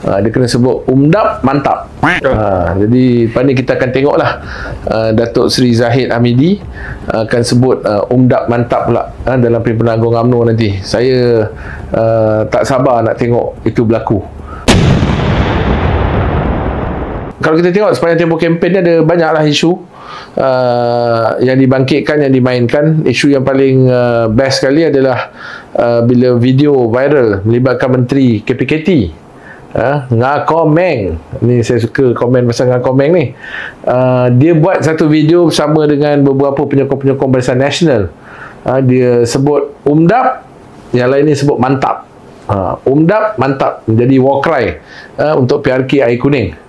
Dia kena sebut UMDAP mantap. Jadi pada ni kita akan tengoklah Datuk Seri Zahid Hamidi akan sebut UMDAP mantap pula dalam Perhimpunan Agong UMNO nanti. Saya tak sabar nak tengok itu berlaku. Kalau kita tengok sepanjang tempoh kempen ni ada banyaklah isu yang dibangkitkan, yang dimainkan. Isu yang paling best sekali adalah bila video viral melibatkan Menteri KPKT, Ngakomeng. Ni saya suka komen pasal Ngakomeng ni. Dia buat satu video bersama dengan beberapa penyokong-penyokong Barisan Nasional. Dia sebut UMDAP, yang lain ni sebut mantap. UMDAP mantap menjadi war cry untuk PRK Air Kuning.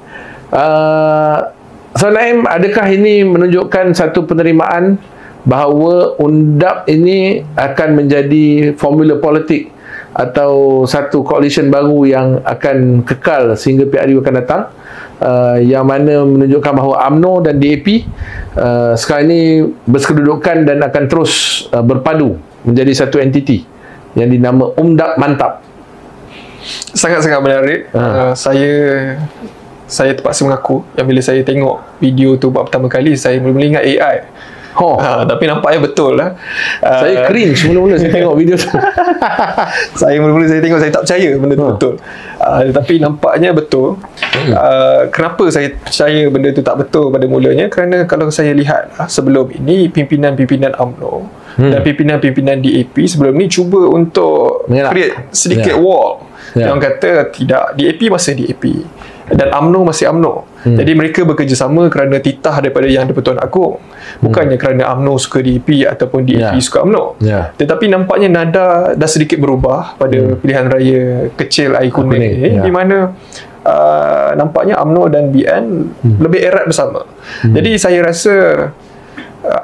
So Naim, adakah ini menunjukkan satu penerimaan bahawa UMDAP ini akan menjadi formula politik atau satu coalition baru yang akan kekal sehingga PRU akan datang, yang mana menunjukkan bahawa UMNO dan DAP sekarang ini berkedudukan dan akan terus berpadu menjadi satu entiti yang dinama UMDAP mantap? Sangat-sangat menarik. Saya terpaksa mengaku yang bila saya tengok video tu buat pertama kali, saya mula-mula ingat AI. Tapi nampaknya betul lah. Saya cringe mula-mula saya tengok video tu. Saya tengok, saya tak percaya benda tu betul. Tapi nampaknya betul. Kenapa saya percaya benda tu tak betul pada mulanya? Kerana kalau saya lihat sebelum ini, pimpinan-pimpinan UMNO dan pimpinan-pimpinan DAP sebelum ni cuba untuk create sedikit wall. Yang kata tidak, DAP masih DAP dan UMNO masih UMNO. Jadi mereka bekerjasama kerana titah daripada Yang di-Pertuan Agong, bukannya kerana UMNO suka DAP ataupun DAP suka UMNO. Tetapi nampaknya nada dah sedikit berubah pada pilihan raya kecil Air Kuning ni, di mana nampaknya UMNO dan BN lebih erat bersama. Jadi saya rasa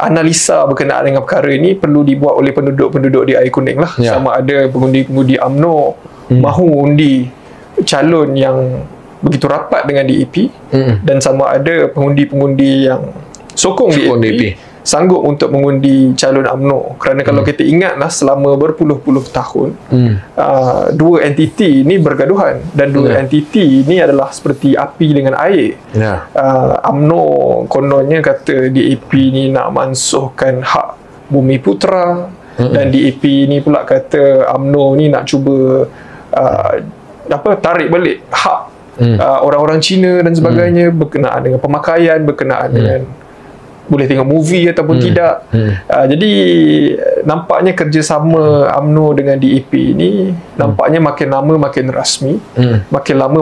analisa berkenaan dengan perkara ini perlu dibuat oleh penduduk-penduduk di Air Kuning lah. Sama ada pengundi-pengundi UMNO mahu undi calon yang begitu rapat dengan DAP, dan sama ada pengundi-pengundi yang sokong DAP sanggup untuk mengundi calon UMNO. Kerana kalau kita ingatlah, selama berpuluh-puluh tahun dua entiti ini bergaduhan, dan dua entiti ini adalah seperti api dengan air. UMNO kononnya kata DAP ni nak mansuhkan hak Bumi Putra, dan DAP ni pula kata UMNO ni nak cuba tarik balik hak orang-orang Cina dan sebagainya, berkenaan dengan pemakaian, berkenaan dengan boleh tengok movie ataupun tidak. Jadi nampaknya kerjasama UMNO dengan DAP ini nampaknya makin lama makin rasmi, makin lama